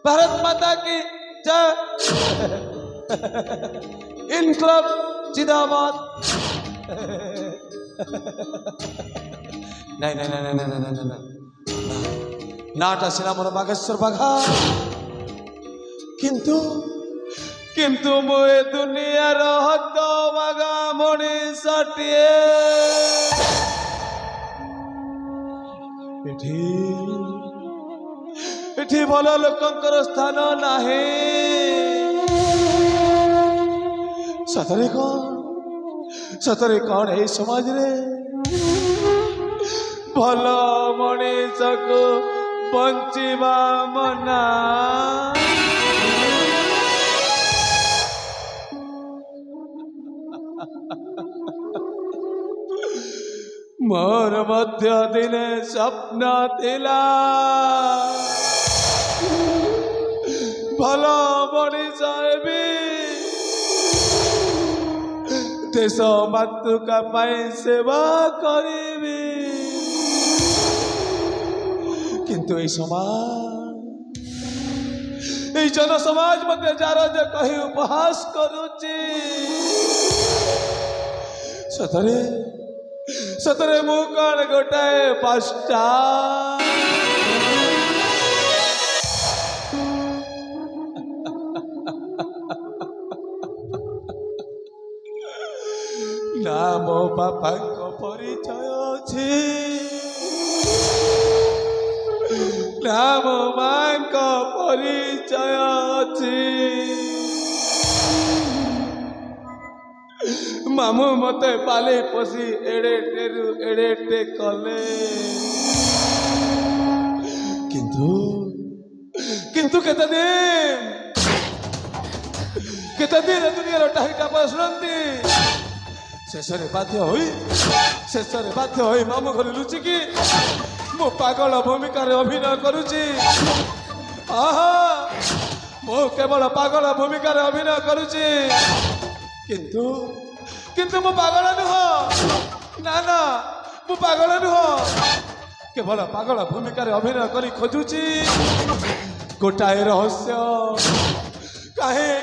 भारत माता की जय। इनकलाब जिंदाबाद। नहीं नहीं नहीं नहीं नहीं नहीं नहीं नाटा सिला मोर बागेश्वर बाघा किंतु किंतु मुए दुनिया रहत बागा मनीषटिए एठी भल लोकंकर स्थान नाही सतरे कौन है समाज रे भल मनीष को बंचिबा मना मोर मध्य दिने स्वप्न थिला भल मनीष हेबी देश मातृका सेवा करी किंतु ये समाज ये जन समाज मत जार जे कही उपहास करुची सतरे सतरे मु कौन गोटाए पास्टा ना मो बापा को परिचय अछि ना मो मां को परिचय अछि मामू मते पाले पसी एड़े टेरु एड़े टे कले किंतु केते दिन दुनिया टाइटा पसरंती शेषरे बाध्य होई मामू घर लुचिकी मो पागल भूमिका अभिनय करुची आहा मो केवल पागल भूमिका अभिनय करुची किंतु मो पागल नुह ना ना मो पागल नुह केवल पागल भूमिका अभिनय करी खोजुची गोटाए रहस्य कहीं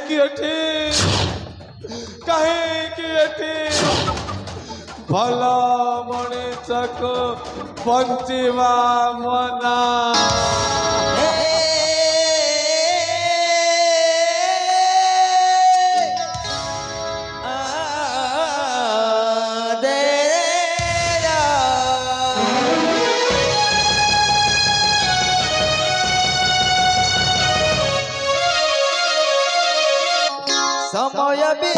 भल मनीष को बंचिबा मना समय भी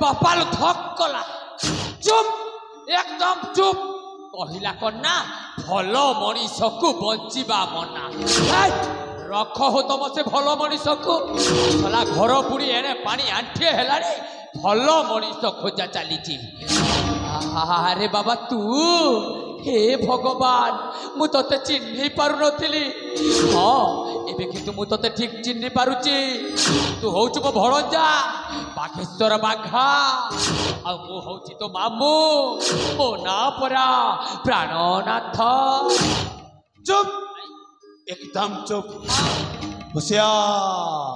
बापाल धक कला चुप एकदम चुप कहला कन्ना भल मनीष को बंचिबा मना रख हो तुम से भल मनीष को सला घर पुणी एने पानी आंठे है भल मनीष खोजा चली अरे बाबा तू हे भगवान मु ते चिन्ह पार नी हाँ एबे किंतु मु तते ठीक चिन्हि पारुची तू होउछु मो भणजा बाघेश्वर बाघा आ मु होउची तो मामू मो ना परा प्राणनाथ। चुप एकदम चुप होशियार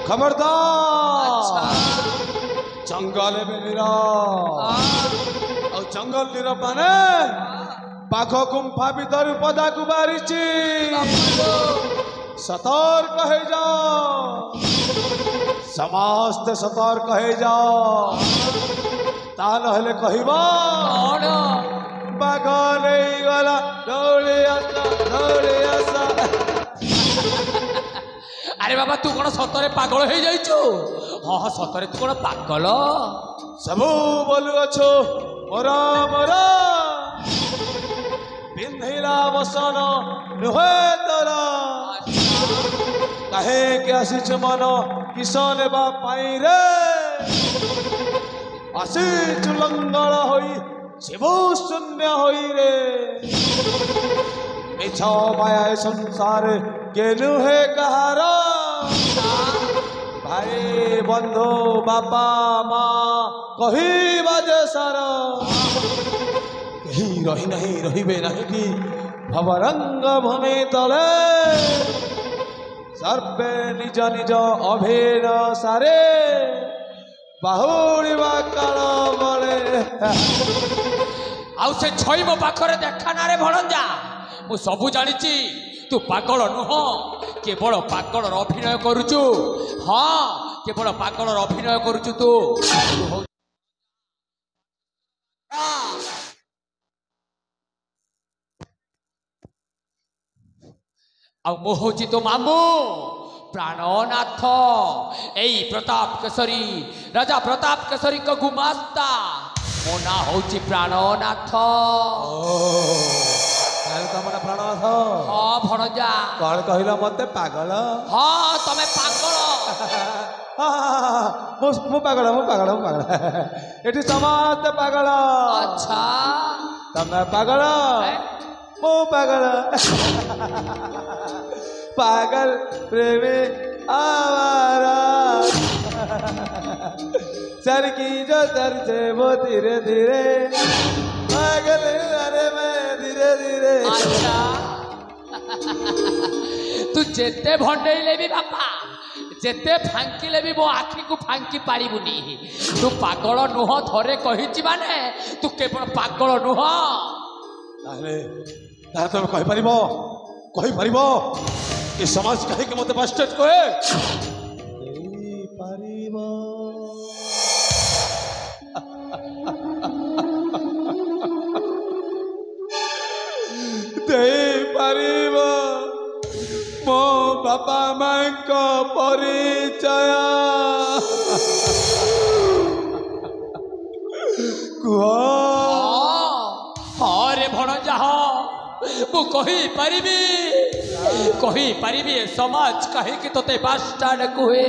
खबरदार जंगल में नीरव और जंगल नीरव माने बाघ गुंफा भीतर पदा को बारिची सतर्क है जाओ समस्त सतर्क है जाओ ता नहले कहबा बाघ नहीं गला दौड़ी आसा अरे बाबा तू कौन सतरे पागल हो जाइछु? हाँ सतरे तू कौन पागल? सबू बोलु अच्छो मोरा मोरा बिंधिला बसन नुहे तोरा कहे के आसीच मन किसन बा पाई रे आसीच लंगड़ होई शिव शून्य होई रे मिछ माया संसार के नुहे कहारा भाई बंधु बापा माँ कही बाजे सारा कहीं रही नहीं रहिबे नहीं कि भवरंग भूमि तले सर्वे निज निज अभेद सारे बाहुड़ीबा काल बले आउ से छई मो पाखरे देखा ना रे भणजा मु सबु जानिची तू पागल नुह केवल पागल अभिनय करुचु। हाँ केवल पागल अभिनय करुचु तू आउ मु होची तो मामू प्राणनाथ एई प्रताप केसरी राजा प्रताप केसरी को गुमास्ता मो ना होची प्राणनाथ। तमरा प्राणनाथ हाँ भणजा कौन कहला मते पागल? हाँ तमे पागल मु पागल एठी समाज पागल। अच्छा तमे पागल मु पागल पागल प्रेमी आवारा सर की जो सर से वो धीरे धीरे पागल अरे मैं धीरे धीरे। अच्छा तू जेते भंडेइले भी बापा जेते फांकिले भी मो आखि को फांकी पारिबुनी तू पागल नुह थरे कहिची माने तू केवल पागल नुह। ताहले तुम कहि परिबो कि समाज कहे कि मते बास्टेट कहे देई परिबो देई परिबो मो बापा मां को परिचय कुह। हाँ रे भणजा मु कही पारिबी समाज कहे कि तोते बास्टार्ड कुहे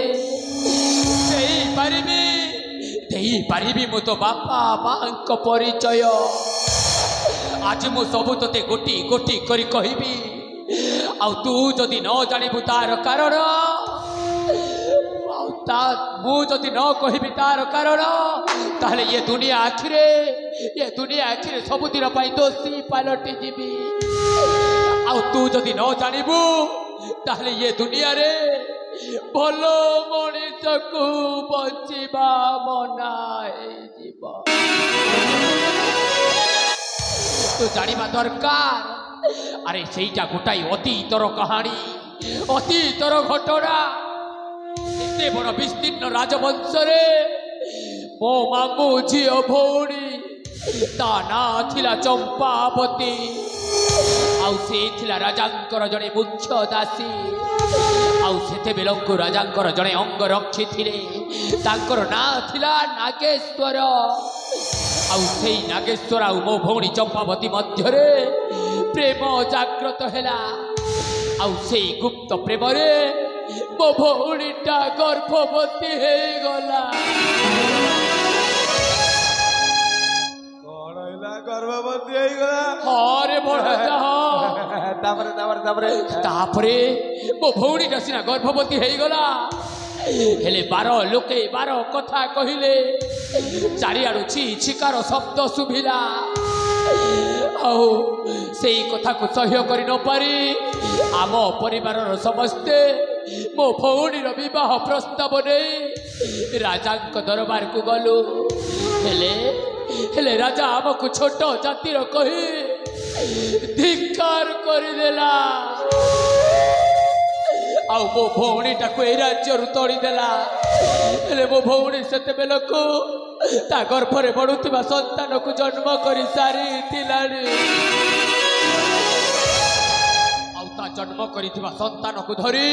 देई पारिबी मु तो बापा मां को परिचय आज मु सबु तोते गोटी गोटी करी कहिबी आउ तू जदि न जानिबु तार कारण मु जदि न कहिबी तार कारण ताहले ये दुनिया आखिरे सबुदिन पाई दोषी पालटी जीवी आउ तू जदि न जानिबु ताहले ये दुनिया रे भलो मनीष को बचिबा मना जीव तू जानिबा दरकार। अरे सेटा गोटाई अतीतर कहानी अतीतर घटना एते बड़ विस्तीर्ण राजवंश रे मो मामू झियो भौणी ता ना थिला चंपावती आउ से थिला राजांकर जड़े मुख्य दासी आउ सेते बेलंकु राजांकर जड़े अंगरक्षी थिले तांकर ना थिला नागेश्वर आउ सेई नागेश्वर आउ मो भौणी चंपावती मध्य रे प्रेम जाग्रत हैला आउ सेई गुप्त प्रेम रे मो भौणीटा गर्भवती हे गला। गर्भवती हो गला हाँ रे भणजा तापरे मो भौणी सिना गर्भवती हो गला हेले 12 लोके 12 कथा कहले चारिआडू छि छिकार शब्द शुभिला आओ सेई कथा को सह्य करि न पारी आम परिवार समस्ते मो भौणीर विवाह प्रस्ताव नहीं राजा दरबार को गलु हेले राजा आमको छोट जातिर कही धिक्कार करदेला आउ मो भौणी टाक ए राज्य तड़ीदेला हेले मो भौणी से बेलू ता गर्भरे बढ़ुवा संतान को जन्म कर सारी ता जन्म कर संतान को धरी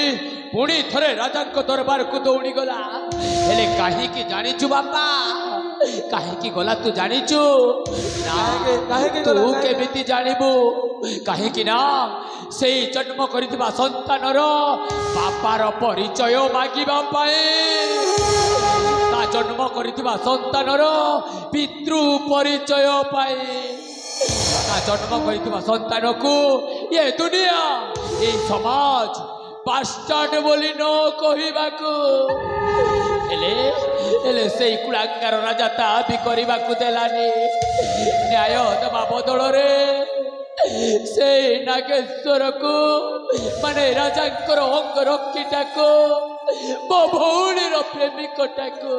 पुणी थरे राजा दरबार को दौड़ी गला हेले कहीं जानिचु बापा कहीं गला तू जानिचु तू केमिति जानबू कहीं ना से जन्म कर संतानर बापार परिचय मागिबा जन्म कर संतानर पितृ परिचय जन्म कर संतान को ये दुनिया ये समाज बास्टार्ड बोली न कहवाकू से कुलांगार राजा ता भी करने को देलानी न्याय दबा बदल से नागेश्वर को माने राजा अंगरक्षीटा को मो भौणीर प्रेमिकटा को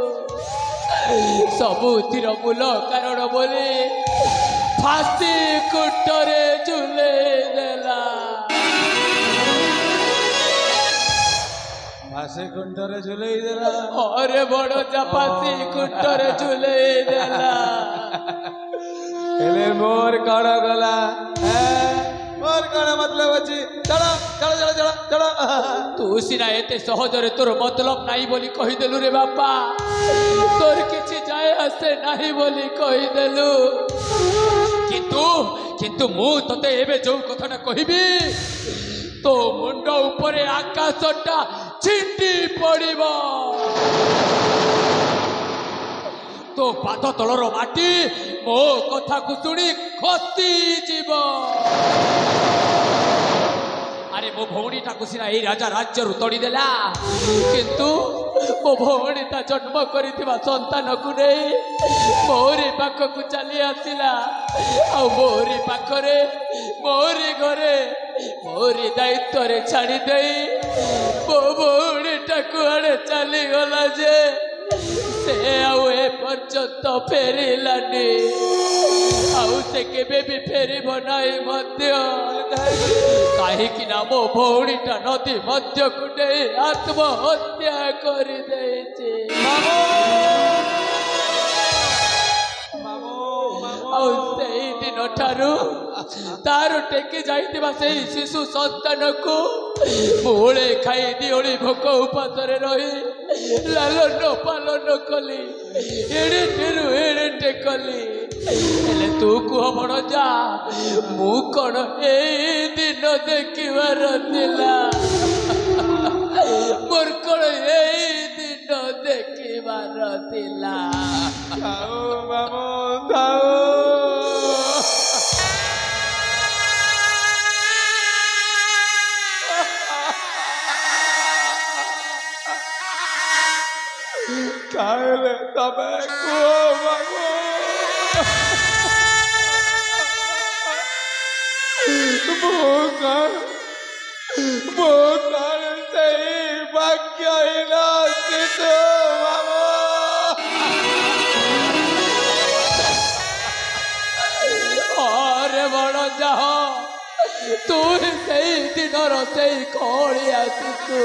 सबुतिर मूल कारण बोली फांसी कुटरे झुले देला फांसी कुंटरे झुले देला अरे बड़ जा फांसी कुटरे झुले देला हेले मोर कण गला मोर कण मतलब अछि चलो चलो चलो चलो चलो तू सिना एते सहजरे तोर मतलब नहीं बोली कहि देलु रे बापा तोर किछि जाय आसे नहीं बोली कहि देलु किंतु मु तते एबे जो कथाटा कहिबी तो मुंड ऊपर आकाशटा छिंटी पड़िबो तो पाद तलर माटी मो कथा को शुणी खसी जीव अरे मो भौणी टाकू सीना यही राजा राज्य तड़ीदेला किंतु मो भौणी ता जन्म कर संतान को नहीं मोरी पाखक चली आसला मोरी पाखरे मोरी घरे मोरी दायित्व छाड़ी दे मो भौणी टाकू आड़े चली गला जे से आउ ए पर्यंत फेरिलानी आउ से केबे भी फेरिब नहीं मध्य कहीं ना मो भौणीटा नदी मध्य को नहीं आत्महत्या कर दिन ठारू तार टेकी जाइतिबा से शिशु संतान को मूले खाई दिओली भोक उपास रही लालन पालन कली एड़े टेकली हेले तू कुह बड़ जा मु कौन ए दिन देखिबार थिला मोर कौन ए दिन देखिबार थिला थाओ मामो थाओ काले तबे को मागो बोकर से भाग्य हिलासित मामो अरे बड़ जाह तू से दिन से कौड़ी आसु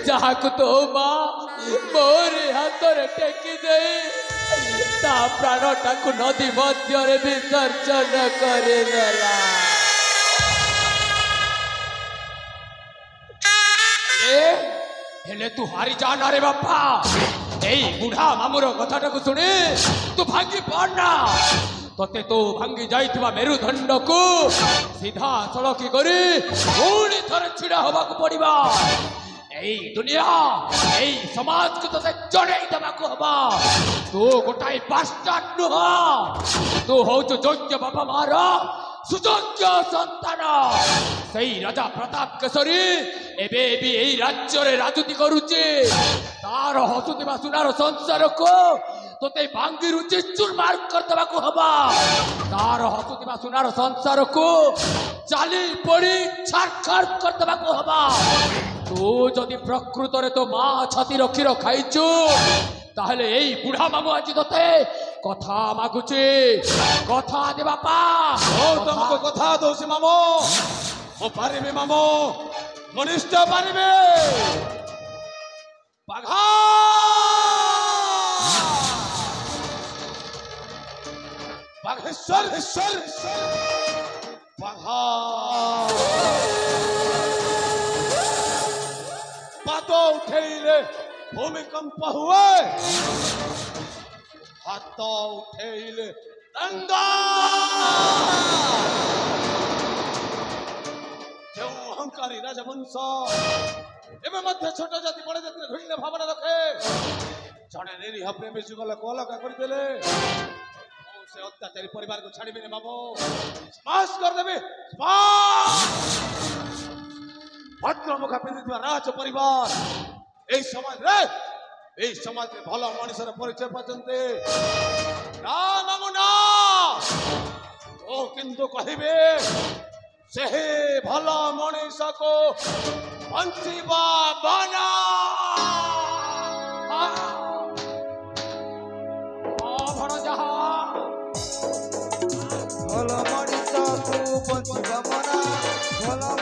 जहाँ को तो माँ मोरी हाथ टेकी दे ता प्राणटा को नदी मध्य विसर्जन करदेला हेले तू हारी जाना रे बापा एई बुढ़ा मामुर कथाटा को सुनी तू भांगी पड़ना तोते तो भांगी जाइथिबा मेरुदंड को सीधा सड़की करी पुणी थरे छिड़ा होबा को पड़िबा एई दुनिया एई समाज को तोते जड़ेई देबा को हबा तू गोटाई बास्टार्ड नुह तू हो जो योग्य बापा मार ସୁଯୋଗ୍ୟ ସନ୍ତାନ ସେଇ ରାଜା ପ୍ରତାପ କେଶରୀ ଏବେ ବି ଏଇ ରାଜ୍ୟରେ ରାଜୁତି କରୁଛି ତାର ହସୁଥିବା ସୁନାର ସଂସାରକୁ ତୋତେ ଭାଙ୍ଗିରୁଚି ଚୁରମାର କରିଦେବାକୁ ହବ ତାର ହସୁଥିବା ସୁନାର ସଂସାରକୁ ଚାଲି ପଡ଼ି ଛାରଖାର କରିଦେବାକୁ ହବ ତୁ ଯଦି ପ୍ରକୃତରେ ତୋ ମା ଛାତି ରକ୍ଷୀର ଖାଇଛୁ ତାହେଲେ ଏଇ ବୁଢା ମାମୁ ଆଜି ତୋତେ କଥା ମାଗୁଛି କଥା ଦେ ବାପା ତମକୁ କଥା ଦଉଛି ମାମୁ ମୁଁ ପାରିବି ମାମୁ ମୁଁ ନିଶ୍ଚୟ ପାରିବି ବାଘା ବାଘେଶ୍ୱର ବାଘା ପାଦ ଉଠେଇଲେ ଭୂମିକମ୍ପ ହୁଏ ହାତ ଉଠେଇଲେ ଦଙ୍ଗା ଯେଉଁ ଅହଙ୍କାରୀ ରାଜବଂଶ ଏବେ ମଧ୍ୟ ଛୋଟ ଜାତି ବଡ଼ ଜାତିରେ ଘୃଣ୍ୟ ଭାବନା ରଖେ ଜଣେ ନିରୀହ ପ୍ରେମୀ ଯୁଗଳକୁ ଅଲଗା କରିଦେଲେ ସେ ଅତ୍ୟାଚାରୀ ପରିବାରକୁ ଛାଡ଼ିବିନି ବାବୁ ସ୍ମାସ କରିଦେବି ଭଦ୍ରମୁଖା ପିନ୍ଧିଥିବା ରାଜ ପରିବାର এই সমাজରେ ଭଲ ମଣିଷର ପରିଚୟ ପାଉଛନ୍ତି ନା ମାମୁ ନା ଓ କିନ୍ତୁ କହିବେ ସେହି ଭଲ ମଣିଷକୁ ବଞ୍ଚିବା ବାନା ଭଲ ମଣିଷକୁ ବଞ୍ଚିବା ମନା ଭଲ